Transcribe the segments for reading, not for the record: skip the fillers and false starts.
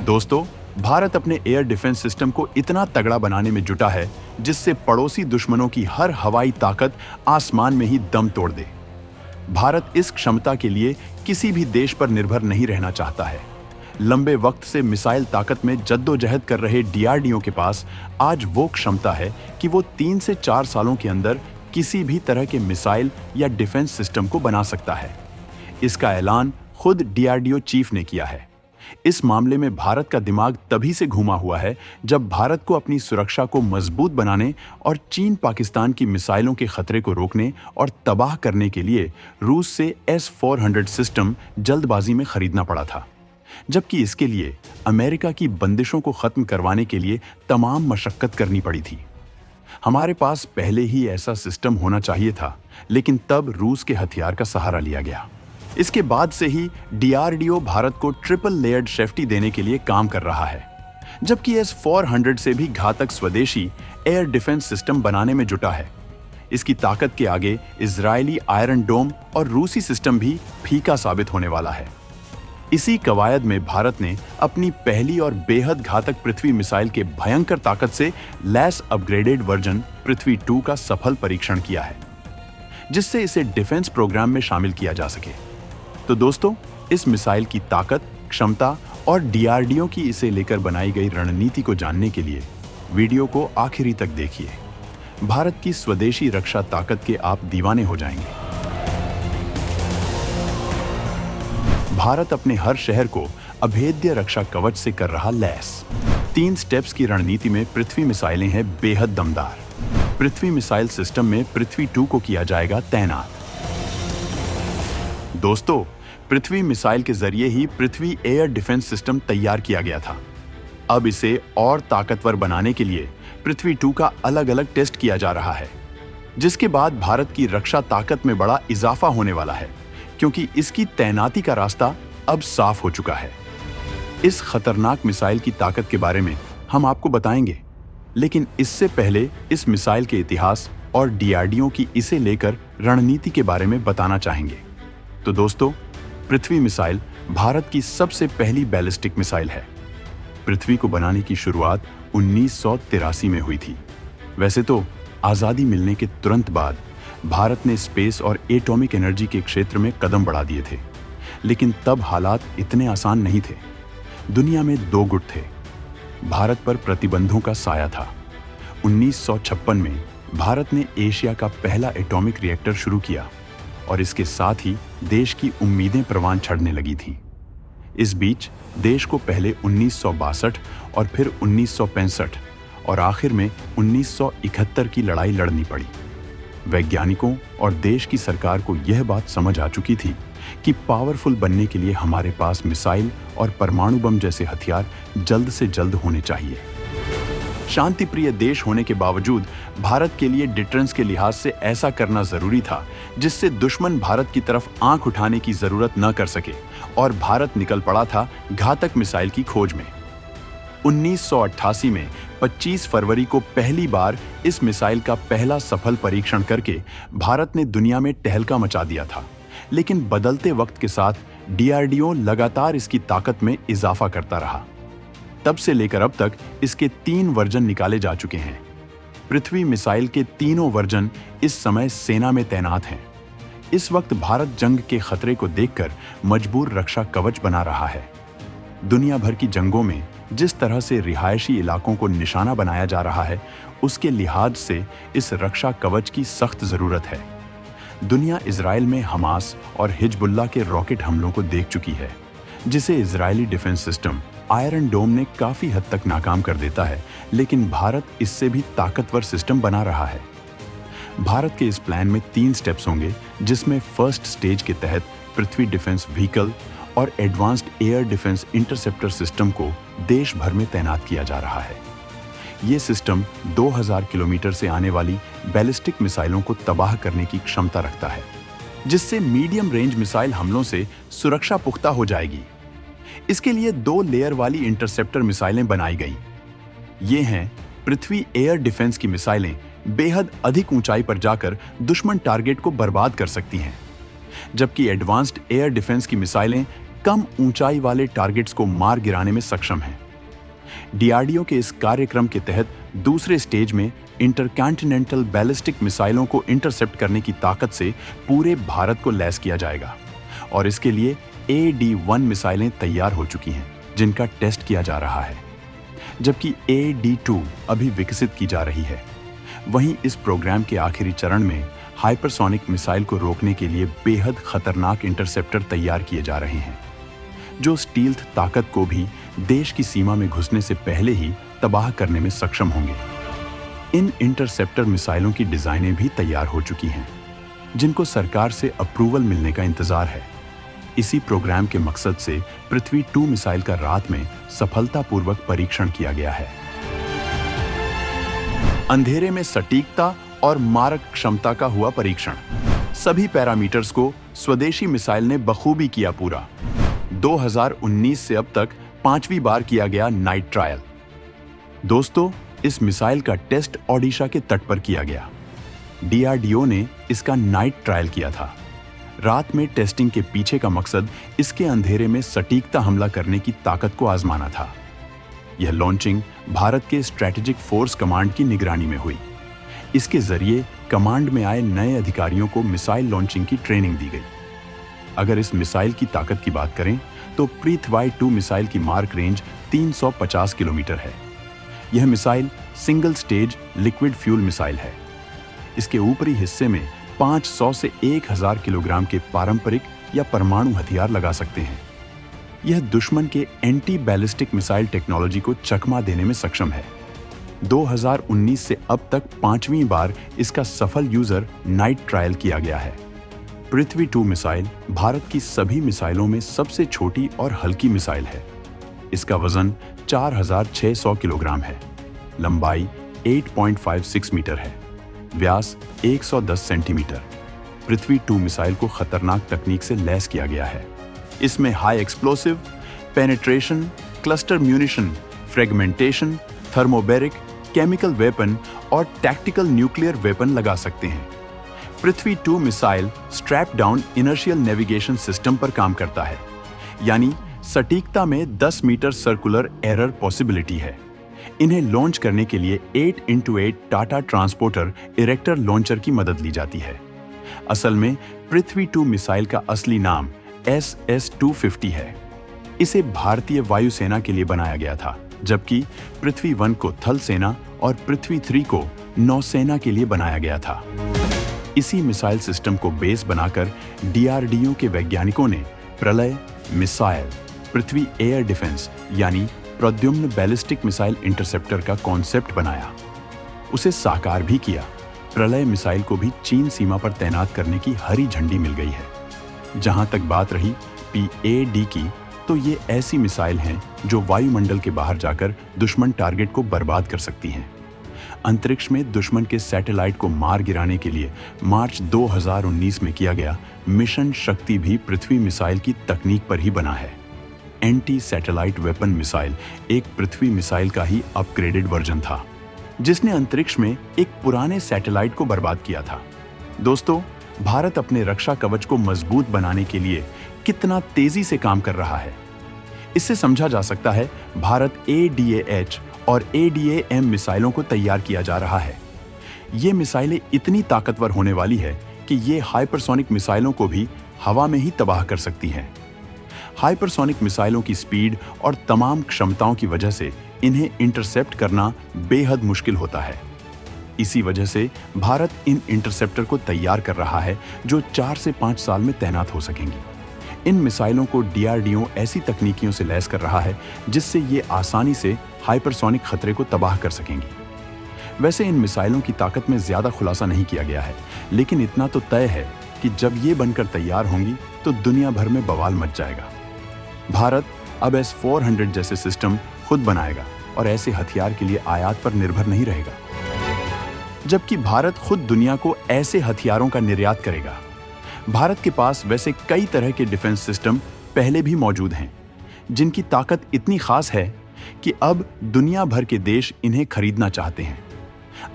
दोस्तों, भारत अपने air defence system को इतना तगड़ा बनाने में जुटा है जिससे पड़ोसी दुश्मनों की हर हवाई ताकत आसमान में ही दम तोड़ दे। भारत इस क्षमता के लिए किसी भी देश पर निर्भर नहीं रहना चाहता है। लंबे वक्त से मिसाइल ताकत में जद्दोजहद कर रहे डीआरडीओ के पास आज वो क्षमता है कि वो 3 से 4 सालों के अंदर किसी भी तरह के मिसाइल या डिफेंस सिस्टम को बना सकता है। इसका ऐलान खुद डीआरडीओ चीफ ने किया है। इस मामले में भारत का दिमाग तभी से घूमा हुआ है जब भारत को अपनी सुरक्षा को मजबूत बनाने और चीन पाकिस्तान की मिसाइलों के खतरे को रोकने और तबाह करने के लिए रूस से S-400 सिस्टम जल्दबाजी में खरीदना पड़ा था, जबकि इसके लिए अमेरिका की बंदिशों को खत्म करवाने के लिए तमाम मशक्कत करनी पड़ी थी। हमारे पास पहले ही ऐसा सिस्टम होना चाहिए था, लेकिन तब रूस के हथियार का सहारा लिया गया। इसके बाद से ही डीआरडीओ भारत को ट्रिपल लेयर्ड सेफ्टी देने के लिए काम कर रहा है, जबकि S-400 से भी घातक स्वदेशी एयर डिफेंस सिस्टम बनाने में जुटा है। इसकी ताकत के आगे इजरायली आयरन डोम और रूसी सिस्टम भी फीका साबित होने वाला है। इसी कवायद में भारत ने अपनी पहली और बेहद घातक पृथ्वी मिसाइल के भयंकर ताकत से लैस अपग्रेडेड वर्जन पृथ्वी 2 का सफल परीक्षण किया है, जिससे इसे डिफेंस प्रोग्राम में शामिल किया जा सके। तो दोस्तों, इस मिसाइल की ताकत, क्षमता और डीआरडीओ की इसे लेकर बनाई गई रणनीति को जानने के लिए वीडियो को आखिरी तक देखिए। भारत की स्वदेशी रक्षा ताकत के आप दीवाने हो जाएंगे। भारत अपने हर शहर को अभेद्य रक्षा कवच से कर रहा लैस। 3 स्टेप्स की रणनीति में पृथ्वी मिसाइलें हैं बेहद दमदार। पृथ्वी मिसाइल सिस्टम में पृथ्वी 2 को किया जाएगा तैनात। दोस्तों, पृथ्वी मिसाइल के जरिए ही पृथ्वी एयर डिफेंस सिस्टम तैयार किया गया था। अब इसे और ताकतवर बनाने के लिए पृथ्वी 2 का अलग अलग टेस्ट किया जा रहा है, जिसके बाद भारत की रक्षा ताकत में बड़ा इजाफा होने वाला है, क्योंकि इसकी तैनाती का रास्ता अब साफ हो चुका है। इस खतरनाक मिसाइल की ताकत के बारे में हम आपको बताएंगे, लेकिन इससे पहले इस मिसाइल के इतिहास और डीआरडीओ की इसे लेकर रणनीति के बारे में बताना चाहेंगे। तो दोस्तों, पृथ्वी मिसाइल भारत की सबसे पहली बैलिस्टिक मिसाइल है। पृथ्वी को बनाने की शुरुआत 1983 में हुई थी। वैसे तो आज़ादी मिलने के तुरंत बाद भारत ने स्पेस और एटॉमिक एनर्जी के क्षेत्र में कदम बढ़ा दिए थे, लेकिन तब हालात इतने आसान नहीं थे। दुनिया में 2 गुट थे। भारत पर प्रतिबंधों का साया था। 1956 में भारत ने एशिया का पहला एटॉमिक रिएक्टर शुरू किया और इसके साथ ही देश की उम्मीदें परवान चढ़ने लगी थीं। इस बीच देश को पहले 1962 और फिर 1965 और आखिर में 1971 की लड़ाई लड़नी पड़ी। वैज्ञानिकों और देश की सरकार को यह बात समझ आ चुकी थी कि पावरफुल बनने के लिए हमारे पास मिसाइल और परमाणु बम जैसे हथियार जल्द से जल्द होने चाहिए। शांति प्रिय देश होने के बावजूद भारत के लिए डिटरेंस के लिहाज से ऐसा करना जरूरी था जिससे दुश्मन भारत की तरफ आंख उठाने की जरूरत न कर सके, और भारत निकल पड़ा था घातक मिसाइल की खोज में। 1988 में 25 फरवरी को पहली बार इस मिसाइल का पहला सफल परीक्षण करके भारत ने दुनिया में टहलका मचा दिया था, लेकिन बदलते वक्त के साथ डीआरडीओ लगातार इसकी ताकत में इजाफा करता रहा। तब से लेकर अब तक इसके 3 वर्जन निकाले जा चुके हैं। पृथ्वी मिसाइल के तीनों वर्जन इस समय सेना में तैनात हैं। इस वक्त भारत जंग के खतरे को देखकर मजबूर रक्षा कवच बना रहा है। दुनिया भर की जंगों में जिस तरह से रिहायशी इलाकों को निशाना बनाया जा रहा है, उसके लिहाज से इस रक्षा कवच की सख्त जरूरत है। दुनिया इजराइल में हमास और हिजबुल्लाह के रॉकेट हमलों को देख चुकी है, जिसे इजरायली डिफेंस सिस्टम आयरन डोम ने काफी हद तक नाकाम कर देता है, लेकिन भारत इससे भी ताकतवर सिस्टम बना रहा है। भारत के इस प्लान में 3 स्टेप्स होंगे, जिसमें फर्स्ट स्टेज के तहत पृथ्वी डिफेंस व्हीकल और advanced air defence interceptor system को देश भर में तैनात किया जा रहा है। ये सिस्टम 2000 किलोमीटर से आने वाली बैलिस्टिक मिसाइलों को तबाह करने की क्षमता रखता है, जिससे मीडियम रेंज मिसाइल हमलों से सुरक्षा पुख्ता हो जाएगी। इसके लिए 2 लेयर वाली इंटरसेप्टर मिसाइलें बनाई गई। ये हैं पृथ्वी एयर डिफेंस की मिसाइलें, बेहद अधिक ऊंचाई पर जाकर दुश्मन टारगेट को बर्बाद कर सकती हैं, जबकि एडवांस्ड एयर डिफेंस की मिसाइलें कम ऊंचाई वाले टारगेट्स को मार गिराने में सक्षम है। डीआरडीओ के इस कार्यक्रम के तहत दूसरे स्टेज में इंटरकॉन्टिनेंटल बैलिस्टिक मिसाइलों को इंटरसेप्ट करने की ताकत से पूरे भारत को लैस किया जाएगा और इसके लिए AD-1 मिसाइलें तैयार हो चुकी हैं, जिनका टेस्ट किया जा रहा है, जबकि AD-2 अभी विकसित की जा रही है। वहीं इस प्रोग्राम के आखिरी चरण में हाइपरसोनिक मिसाइल को रोकने के लिए बेहद खतरनाक इंटरसेप्टर तैयार किए जा रहे हैं, जो स्टील्थ ताकत को भी देश की सीमा में घुसने से पहले ही तबाह करने में सक्षम होंगे। इन इंटरसेप्टर मिसाइलों की डिजाइनें भी तैयार हो चुकी हैं, जिनको सरकार से अप्रूवल मिलने का इंतजार है। इसी प्रोग्राम के मकसद से पृथ्वी 2 मिसाइल का रात में सफलतापूर्वक परीक्षण किया गया है। अंधेरे में सटीकता और मारक क्षमता का हुआ परीक्षण। सभी पैरामीटर्स को स्वदेशी मिसाइल ने बखूबी किया पूरा। 2019 से अब तक 5वीं बार किया गया नाइट ट्रायल। दोस्तों, इस मिसाइल का टेस्ट ओडिशा के तट पर किया गया। डीआरडीओ ने इसका नाइट ट्रायल किया था। रात में टेस्टिंग के पीछे का मकसद इसके अंधेरे में सटीकता हमला करने की ताकत को आजमाना था। यह लॉन्चिंग भारत के स्ट्रेटेजिक फोर्स कमांड की निगरानी में हुई। इसके जरिए कमांड में आए नए अधिकारियों को मिसाइल लॉन्चिंग की ट्रेनिंग दी गई। अगर इस मिसाइल की ताकत की बात करें तो पृथ्वी 2 मिसाइल की मार्क रेंज 350 किलोमीटर है। यह missile single stage liquid fuel missile है। इसके ऊपरी हिस्से में 500 से 1000 किलोग्राम के पारंपरिक या परमाणु हथियार लगा सकते हैं। यह दुश्मन के एंटी बैलिस्टिक मिसाइल टेक्नोलॉजी को चकमा देने में सक्षम है। 2019 से अब तक 5वीं बार इसका सफल यूजर नाइट ट्रायल किया गया है। पृथ्वी 2 मिसाइल भारत की सभी मिसाइलों में सबसे छोटी और हल्की मिसाइल है। इसका वजन 4600 किलोग्राम है, लंबाई 8.56 मीटर है, व्यास 110 सेंटीमीटर। पृथ्वी 2 मिसाइल को खतरनाक तकनीक से लैस किया गया है। इसमें high explosive, penetration, cluster munition, fragmentation, thermobaric, chemical weapon और टैक्टिकल न्यूक्लियर वेपन लगा सकते हैं। पृथ्वी 2 missile strap down inertial navigation system पर काम करता है, यानी सटीकता में 10 मीटर सर्कुलर एरर पॉसिबिलिटी है। इन्हें लॉन्च करने के लिए 8x8 Tata transporter erector launcher की मदद ली जाती है। असल में पृथ्वी 2 मिसाइल का असली नाम SS-250 है। इसे भारतीय वायुसेना के लिए बनाया गया था, जबकि पृथ्वी 1 को थल सेना और पृथ्वी 3 को नौसेना के लिए बनाया गया था। इसी मिसाइल सिस्टम को बेस बनाकर डीआरडीओ के वैज्ञानिकों ने प्रलय मिसाइल पृथ्वी एयर डिफेंस यानी प्रद्युम्न बैलिस्टिक मिसाइल इंटरसेप्टर का कॉन्सेप्ट बनाया। उसे साकार भी किया। प्रलय मिसाइल को भी चीन सीमा पर तैनात करने की हरी झंडी मिल गई है। जहां तक बात रही PAD की, तो ये ऐसी मिसाइल हैं जो वायुमंडल के बाहर जाकर दुश्मन टारगेट को बर्बाद कर सकती हैं। अंतरिक्ष में दुश्मन के सैटेलाइट को मार गिराने के लिए मार्च 2019 में किया गया मिशन शक्ति भी पृथ्वी मिसाइल की तकनीक पर ही बना है। एंटी सैटेलाइट वेपन मिसाइल एक पृथ्वी मिसाइल का ही अपग्रेडेड वर्जन था, जिसने अंतरिक्ष में एक पुराने सैटेलाइट को बर्बाद किया था। दोस्तों, भारत अपने रक्षा कवच को मजबूत बनाने के लिए कितना तेजी से काम कर रहा है, इससे समझा जा सकता है भारत ADA-H और ADA-M मिसाइलों को तैयार किया जा रहा है। ये मिसाइलें इतनी ताकतवर होने वाली है कि ये हाइपरसोनिक मिसाइलों को भी हवा में ही तबाह कर सकती हैं। हाइपरसोनिक मिसाइलों की स्पीड और तमाम क्षमताओं की वजह से इन्हें इंटरसेप्ट करना बेहद मुश्किल होता है। इसी वजह से भारत इन इंटरसेप्टर को तैयार कर रहा है जो 4 से 5 साल में तैनात हो सकेंगी। इन मिसाइलों को डीआरडीओ ऐसी तकनीकियों से लैस कर रहा है जिससे ये आसानी से हाइपरसोनिक खतरे को तबाह कर सकेंगी। वैसे इन मिसाइलों की ताकत में ज्यादा खुलासा नहीं किया गया है, लेकिन इतना तो तय है कि जब ये बनकर तैयार होंगी तो दुनिया भर में बवाल मच जाएगा। भारत अब S-400 जैसे सिस्टम खुद बनाएगा और ऐसे हथियार के लिए आयात पर निर्भर नहीं रहेगा, जबकि भारत खुद दुनिया को ऐसे हथियारों का निर्यात करेगा। भारत के पास वैसे कई तरह के डिफेंस सिस्टम पहले भी मौजूद हैं, जिनकी ताकत इतनी खास है कि अब दुनिया भर के देश इन्हें खरीदना चाहते हैं।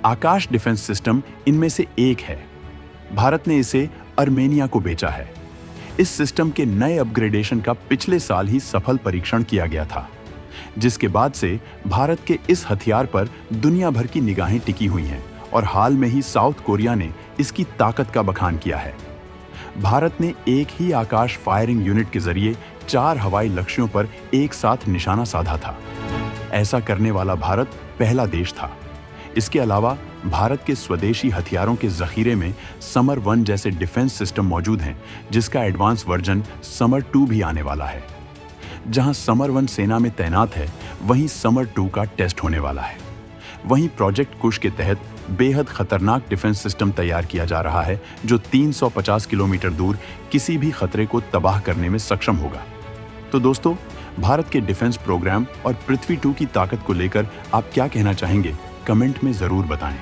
आकाश डिफेंस सिस्टम इनमें से एक है। भारत ने इसे अर्मेनिया को बेचा है। इस सिस्टम के नए अपग्रेडेशन का पिछले साल ही सफल परीक्षण किया गया था, जिसके बाद से भारत के इस हथियार पर दुनिया भर की निगाहें टिकी हुई हैं और हाल में ही साउथ कोरिया ने इसकी ताकत का बखान किया है। भारत ने एक ही आकाश फायरिंग यूनिट के जरिए 4 हवाई लक्ष्यों पर एक साथ निशाना साधा था। ऐसा करने वाला भारत पहला देश था। इसके अलावा भारत के स्वदेशी हथियारों के जखीरे में समर 1 जैसे डिफेंस सिस्टम मौजूद हैं, जिसका एडवांस वर्जन समर 2 भी आने वाला है। जहां समर 1 सेना में तैनात है, वहीं समर 2 का टेस्ट होने वाला है। वहीं प्रोजेक्ट कुश के तहत बेहद खतरनाक डिफेंस सिस्टम तैयार किया जा रहा है, जो 350 किलोमीटर दूर किसी भी खतरे को तबाह करने में सक्षम होगा। तो दोस्तों, भारत के डिफेंस प्रोग्राम और पृथ्वी 2 की ताकत को लेकर आप क्या कहना चाहेंगे? कमेंट में जरूर बताएं।